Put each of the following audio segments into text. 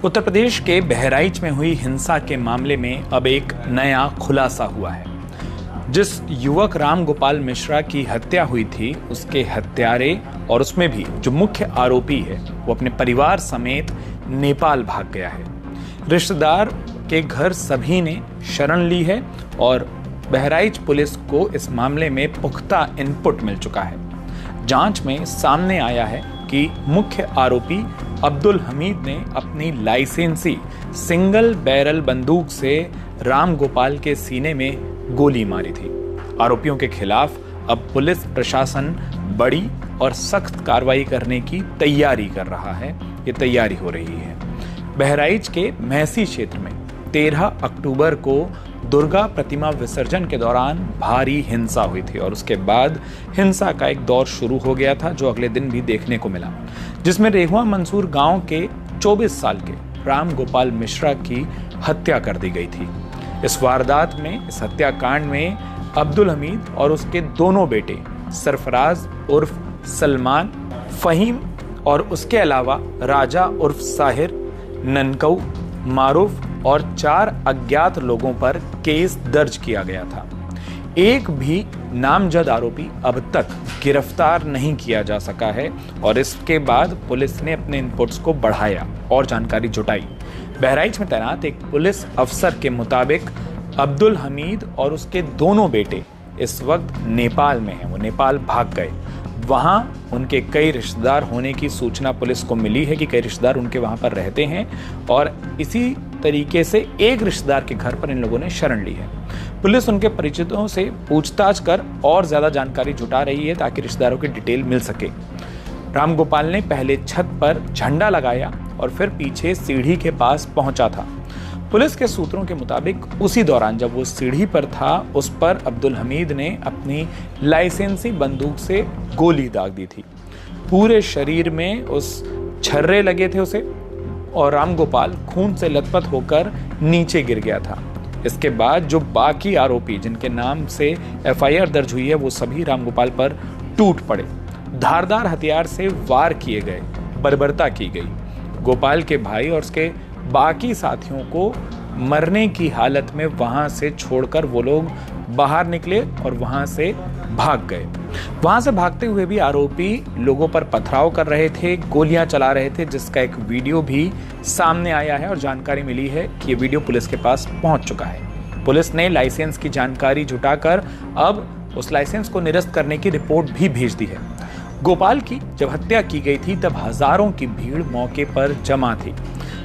उत्तर प्रदेश के बहराइच में हुई हिंसा के मामले में अब एक नया खुलासा हुआ है। जिस युवक राम गोपाल मिश्रा की हत्या हुई थी, उसके हत्यारे और उसमें भी जो मुख्य आरोपी है वो अपने परिवार समेत नेपाल भाग गया है। रिश्तेदार के घर सभी ने शरण ली है और बहराइच पुलिस को इस मामले में पुख्ता इनपुट मिल चुका है। जांच में सामने आया है कि मुख्य आरोपी अब्दुल हमीद ने अपनी लाइसेंसी सिंगल बैरल बंदूक से राम गोपाल के सीने में गोली मारी थी। आरोपियों के खिलाफ अब पुलिस प्रशासन बड़ी और सख्त कार्रवाई करने की तैयारी कर रहा है। ये तैयारी हो रही है। बहराइच के महसी क्षेत्र में 13 अक्टूबर को दुर्गा प्रतिमा विसर्जन के दौरान भारी हिंसा हुई थी और उसके बाद हिंसा का एक दौर शुरू हो गया था, जो अगले दिन भी देखने को मिला, जिसमें रेहुआ मंसूर गांव के 24 साल के राम गोपाल मिश्रा की हत्या कर दी गई थी। इस वारदात में, इस हत्याकांड में अब्दुल हमीद और उसके दोनों बेटे सरफराज उर्फ सलमान, फहीम और उसके अलावा राजा उर्फ साहिर, ननकऊ, मारूफ और 4 अज्ञात लोगों पर केस दर्ज किया गया था। एक भी नामजद आरोपी अब तक गिरफ्तार नहीं किया जा सका है और इसके बाद पुलिस ने अपने इनपुट्स को बढ़ाया और जानकारी जुटाई। बहराइच में तैनात एक पुलिस अफसर के मुताबिक अब्दुल हमीद और उसके दोनों बेटे इस वक्त नेपाल में हैं। वो नेपाल भाग गए। वहाँ उनके कई रिश्तेदार होने की सूचना पुलिस को मिली है कि कई रिश्तेदार उनके वहाँ पर रहते हैं और इसी तरीके से एक रिश्तेदार के घर पर इन लोगों ने शरण ली है। पुलिस उनके परिचितों से पूछताछ कर और ज़्यादा जानकारी जुटा रही है ताकि रिश्तेदारों की डिटेल मिल सके। राम गोपाल ने पहले छत पर झंडा लगाया और फिर पीछे सीढ़ी के पास पहुंचा था। पुलिस के सूत्रों के मुताबिक उसी दौरान जब वो सीढ़ी पर था, उस पर अब्दुल हमीद ने अपनी लाइसेंसी बंदूक से गोली दाग दी थी। पूरे शरीर में उस छर्रे लगे थे उसे और राम गोपाल खून से लथपथ होकर नीचे गिर गया था। इसके बाद जो बाकी आरोपी जिनके नाम से एफआईआर दर्ज हुई है, वो सभी राम गोपाल पर टूट पड़े। धारदार हथियार से वार किए गए, बर्बरता की गई। गोपाल के भाई और उसके बाकी साथियों को मरने की हालत में वहां से छोड़कर वो लोग बाहर निकले और वहां से भाग गए। वहां से भागते हुए भी आरोपी लोगों पर पथराव कर रहे थे, गोलियां चला रहे थे, जिसका एक वीडियो भी सामने आया है और जानकारी मिली है कि ये वीडियो पुलिस के पास पहुंच चुका है। पुलिस ने लाइसेंस की जानकारी जुटाकर अब उस लाइसेंस को निरस्त करने की रिपोर्ट भी भेज दी है। गोपाल की जब हत्या की गई थी तब हजारों की भीड़ मौके पर जमा थी।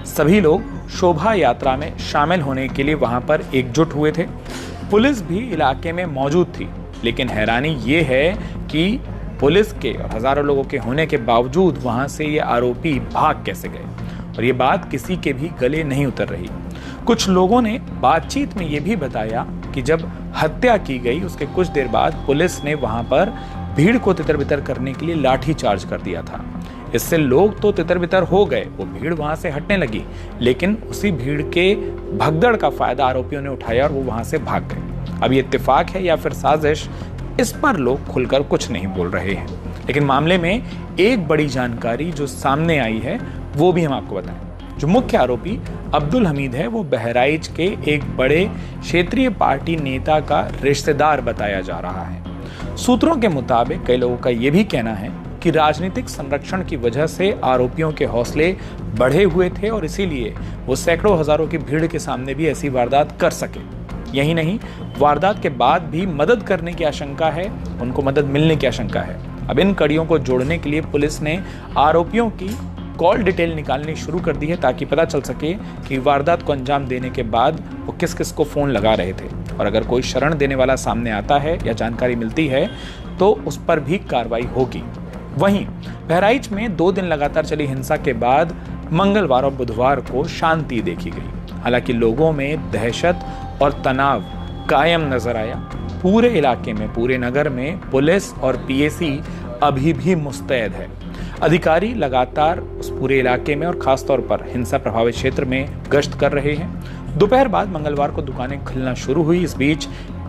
सभी लोग शोभा यात्रा में शामिल होने के लिए वहां पर एकजुट हुए थे। पुलिस भी इलाके में मौजूद थी, लेकिन हैरानी ये है कि पुलिस के और हजारों लोगों के होने के बावजूद वहां से ये आरोपी भाग कैसे गए, और ये बात किसी के भी गले नहीं उतर रही। कुछ लोगों ने बातचीत में ये भी बताया कि जब हत्या की गई उसके कुछ देर बाद पुलिस ने वहां पर भीड़ को तितर-बितर करने के लिए लाठी चार्ज कर दिया था। इससे लोग तो तितर-बितर हो गए, वो भीड़ वहां से हटने लगी, लेकिन उसी भीड़ के भगदड़ का फायदा आरोपियों ने उठाया और वो वहां से भाग गए। अब ये इत्तेफाक है या फिर साजिश, इस पर लोग खुलकर कुछ नहीं बोल रहे हैं। लेकिन मामले में एक बड़ी जानकारी जो सामने आई है वो भी हम आपको बताएं। जो मुख्य आरोपी अब्दुल हमीद है, वो बहराइच के एक बड़े क्षेत्रीय पार्टी नेता का रिश्तेदार बताया जा रहा है। सूत्रों के मुताबिक कई लोगों का यह भी कहना है कि राजनीतिक संरक्षण की वजह से आरोपियों के हौसले बढ़े हुए थे और इसीलिए वो सैकड़ों हजारों की भीड़ के सामने भी ऐसी वारदात कर सके। यही नहीं, वारदात के बाद भी मदद करने की आशंका है, उनको मदद मिलने की आशंका है। अब इन कड़ियों को जोड़ने के लिए पुलिस ने आरोपियों की कॉल डिटेल निकालनी शुरू कर दी है ताकि पता चल सके कि वारदात को अंजाम देने के बाद वो किस किस को फोन लगा रहे थे, और अगर कोई शरण देने वाला सामने आता है या जानकारी मिलती है तो उस पर भी कार्रवाई होगी। वहीं बहराइच में 2 दिन लगातार चली हिंसा के बाद मंगलवार और बुधवार को शांति देखी गई। हालांकि लोगों में दहशत और तनाव कायम नजर आया। पूरे इलाके में, पूरे नगर में पुलिस और पीएसी अभी भी मुस्तैद है। अधिकारी लगातार उस पूरे इलाके में और खासतौर पर हिंसा प्रभावित क्षेत्र में गश्त कर रहे हैं। दोपहर बाद मंगलवार को दुकानें खुलना शुरू हुई। इस बीच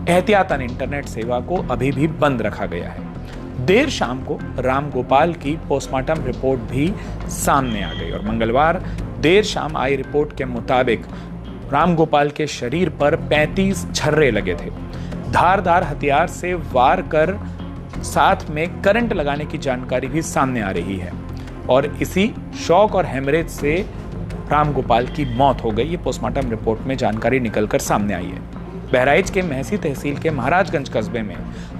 एहतियातन इंटरनेट सेवा को अभी भी बंद रखा गया है। देर शाम को रामगोपाल की पोस्टमार्टम रिपोर्ट भी सामने आ गई और मंगलवार देर शाम आई रिपोर्ट के मुताबिक रामगोपाल के शरीर पर 35 छर्रे लगे थे। धारदार हथियार से वार कर साथ में करंट लगाने की जानकारी भी सामने आ रही है और इसी शॉक और हेमरेज से रामगोपाल की मौत हो गई। ये पोस्टमार्टम रिपोर्ट में जानकारी निकलकर सामने आई है। बहराइच के महसी तहसील के महाराजगंज कस्बे में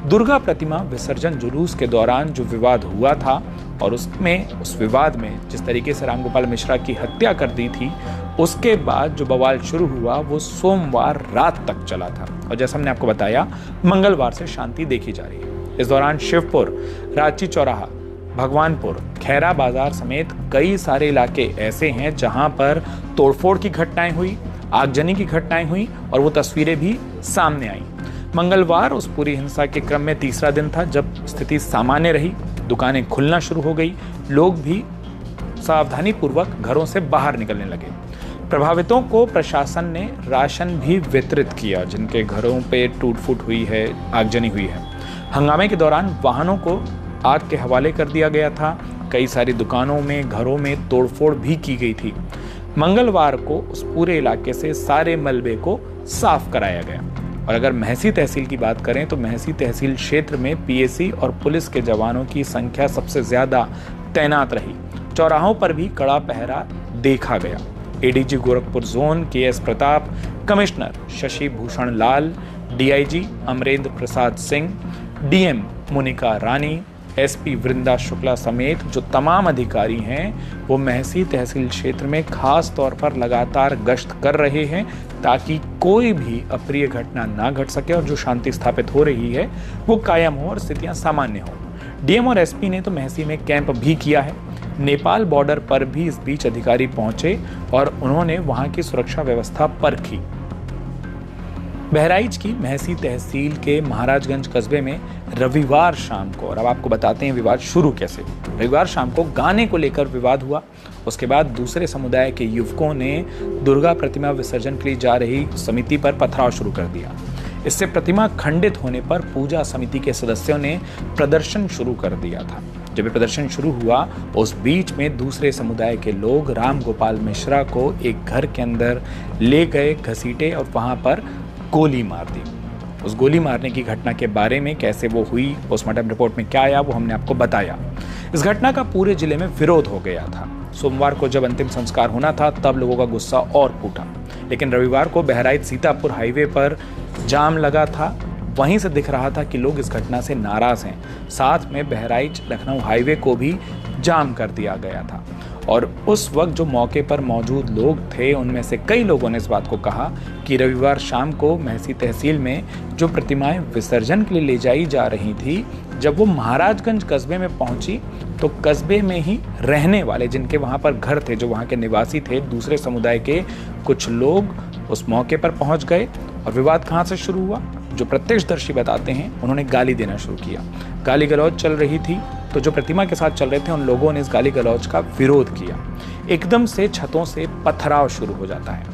दुर्गा प्रतिमा विसर्जन जुलूस के दौरान जो विवाद हुआ था और उस विवाद में जिस तरीके से रामगोपाल मिश्रा की हत्या कर दी थी, उसके बाद जो बवाल शुरू हुआ वो सोमवार रात तक चला था और जैसा हमने आपको बताया मंगलवार से शांति देखी जा रही है। इस दौरान शिवपुर, रांची चौराहा, भगवानपुर, खैरा बाजार समेत कई सारे इलाके ऐसे हैं जहां पर तोड़फोड़ की घटनाएं हुई, आगजनी की घटनाएं हुई और वो तस्वीरें भी सामने आई। मंगलवार उस पूरी हिंसा के क्रम में तीसरा दिन था जब स्थिति सामान्य रही, दुकानें खुलना शुरू हो गई, लोग भी सावधानी पूर्वक घरों से बाहर निकलने लगे। प्रभावितों को प्रशासन ने राशन भी वितरित किया जिनके घरों पे टूट-फूट हुई है, आगजनी हुई है। हंगामे के दौरान वाहनों को आग के हवाले कर दिया गया था। कई सारी दुकानों में, घरों में तोड़फोड़ भी की गई थी। मंगलवार को उस पूरे इलाके से सारे मलबे को साफ कराया गया। और अगर महसी तहसील की बात करें तो महसी तहसील क्षेत्र में पीएसी और पुलिस के जवानों की संख्या सबसे ज्यादा तैनात रही। चौराहों पर भी कड़ा पहरा देखा गया। ADG Gorakhpur zone KS Pratap, commissioner Shashi Bhushan Lal, DIG Amarendra Prasad Singh, DM Monika Rani, SP Vrinda Shukla समेत जो तमाम अधिकारी हैं वो महसी तहसील क्षेत्र में खास तौर पर लगातार गश्त कर रहे हैं ताकि कोई भी अप्रिय घटना ना घट सके और जो शांति स्थापित हो रही है वो कायम हो और स्थितियां सामान्य हो। डीएम और एसपी ने तो महसी में कैंप भी किया है। नेपाल बॉर्डर पर भी इस बीच अधिकारी पहुंचे और उन्होंने वहां की सुरक्षा व्यवस्था परखी। बहराइच की महसी तहसील के महाराजगंज कस्बे में रविवार शाम को, और अब आपको बताते हैं विवाद शुरू कैसे। रविवार शाम को गाने को लेकर विवाद हुआ। उसके बाद दूसरे समुदाय के युवकों ने दुर्गा प्रतिमा विसर्जन के लिए जा रही समिति पर पथराव शुरू कर दिया। इससे प्रतिमा खंडित होने पर पूजा समिति के सदस्यों ने प्रदर्शन शुरू कर दिया था। जब ये प्रदर्शन शुरू हुआ उस बीच में दूसरे समुदाय के लोग रामगोपाल मिश्रा को एक घर के अंदर ले गए, घसीटे और वहां पर गोली मार दी। उस गोली मारने की घटना के बारे में कैसे वो हुई, पोस्टमार्टम रिपोर्ट में क्या आया, वो हमने आपको बताया। इस घटना का पूरे जिले में विरोध हो गया था। सोमवार को जब अंतिम संस्कार होना था तब लोगों का गुस्सा और फूटा, लेकिन रविवार को बहराइच सीतापुर हाईवे पर जाम लगा था। वहीं से दिख रहा था कि लोग इस घटना से नाराज हैं। साथ में बहराइच लखनऊ हाईवे को भी जाम कर दिया गया था और उस वक्त जो मौके पर मौजूद लोग थे उनमें से कई लोगों ने इस बात को कहा कि रविवार शाम को महसी तहसील में जो प्रतिमाएं विसर्जन के लिए ले जाई जा रही थी, जब वो महाराजगंज कस्बे में पहुंची तो कस्बे में ही रहने वाले जिनके वहां पर घर थे, जो वहां के निवासी थे, दूसरे समुदाय के कुछ लोग उस मौके पर पहुंच गए। और विवाद कहां से शुरू हुआ, जो प्रत्यक्षदर्शी बताते हैं उन्होंने गाली देना शुरू किया। गाली गलौज चल रही थी तो जो प्रतिमा के साथ चल रहे थे उन लोगों ने इस गाली गलौज का विरोध किया। एकदम से छतों से पथराव शुरू हो जाता है।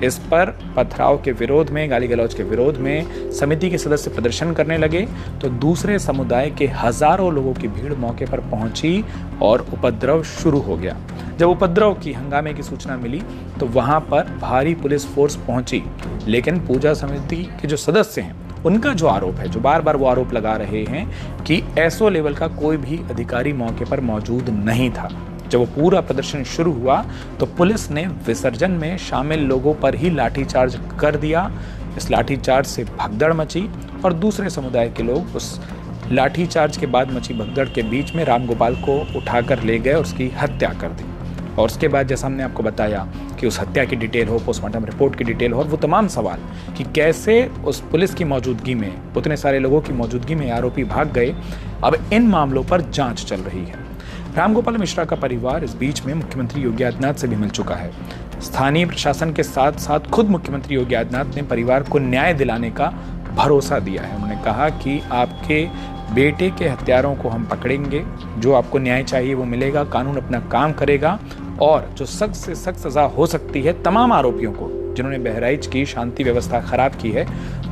इस पर पथराव के विरोध में, गाली गलौज के विरोध में समिति के सदस्य प्रदर्शन करने लगे तो दूसरे समुदाय के हजारों लोगों की भीड़ मौके पर पहुंची और उपद्रव शुरू हो गया। जब उपद्रव की, हंगामे की सूचना मिली तो वहां पर भारी पुलिस फोर्स पहुंची, लेकिन पूजा समिति के जो सदस्य हैं उनका जो आरोप है, जो बार बार वो आरोप लगा रहे हैं कि एसओ लेवल का कोई भी अधिकारी मौके पर मौजूद नहीं था। जब वो पूरा प्रदर्शन शुरू हुआ तो पुलिस ने विसर्जन में शामिल लोगों पर ही लाठीचार्ज कर दिया। इस लाठीचार्ज से भगदड़ मची और दूसरे समुदाय के लोग उस लाठीचार्ज के बाद मची भगदड़ के बीच में रामगोपाल को उठाकर ले गए और उसकी हत्या कर दी। और उसके बाद जैसा हमने आपको बताया कि उस हत्या की डिटेल हो, पोस्टमार्टम रिपोर्ट की डिटेल हो और वो तमाम सवाल कि कैसे उस पुलिस की मौजूदगी में, उतने सारे लोगों की मौजूदगी में आरोपी भाग गए, अब इन मामलों पर जांच चल रही है। रामगोपाल मिश्रा का परिवार इस बीच में मुख्यमंत्री योगी आदित्यनाथ से भी मिल चुका है। स्थानीय प्रशासन के साथ साथ खुद मुख्यमंत्री योगी आदित्यनाथ ने परिवार को न्याय दिलाने का भरोसा दिया है। उन्होंने कहा कि आपके बेटे के हत्यारों को हम पकड़ेंगे, जो आपको न्याय चाहिए वो मिलेगा, कानून अपना काम करेगा और जो सख्त से सख्त सजा हो सकती है तमाम आरोपियों को जिन्होंने बहराइच की शांति व्यवस्था खराब की है,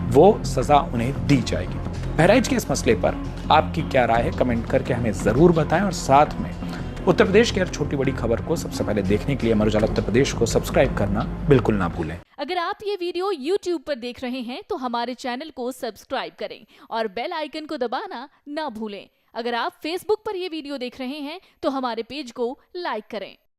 वो सजा उन्हें दी जाएगी। बहराइच के इस मसले पर आपकी क्या राय है, कमेंट करके हमें जरूर बताएं और साथ में उत्तर प्रदेश की हर छोटी बड़ी खबर को सबसे पहले देखने के लिए अमर उजाला उत्तर प्रदेश को सब्सक्राइब करना बिल्कुल ना भूलें। अगर आप ये वीडियो YouTube पर देख रहे हैं तो हमारे चैनल को सब्सक्राइब करें और बेल आइकन को दबाना ना भूलें। अगर आप Facebook पर ये वीडियो देख रहे हैं तो हमारे पेज को लाइक करें।